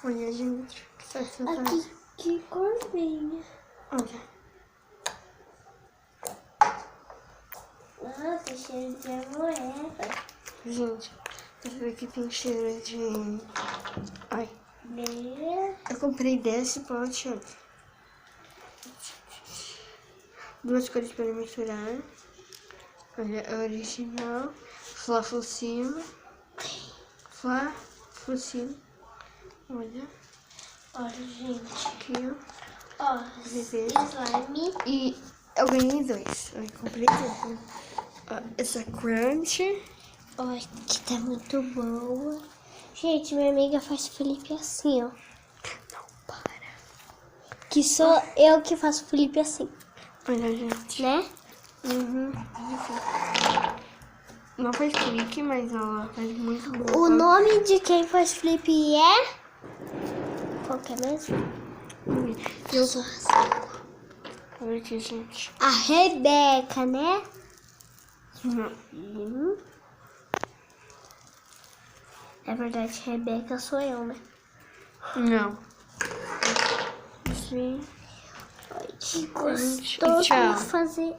Olha, gente, que satisfação. Aqui, que cor vem? Olha. Nossa, cheiro de amoeba. Gente, essa daqui tem cheiro de... Ai. Beleza. Eu comprei 10 potes, olha. 2 cores para misturar. Olha, a original. Fla-Fucino. Fla-Fucino. Olha. Olha, gente. Aqui, ó. Ó, Bebê. slime. E eu ganhei 2. Eu comprei 2. Ó, essa crunch. Ó, que tá muito boa. Gente, minha amiga faz Felipe assim, ó. Não, para. Que sou eu que faço Felipe assim, Olha, gente. né? Uhum. Não faz clique, mas ela faz muito bom. O nome de quem faz Felipe é... Qual que é mesmo? Eu sou. Olha aqui, gente. A Rebeca, né? Não. É verdade, Rebeca sou eu, né? Não. Sim. Ai, que Gente, gostoso tchau. fazer.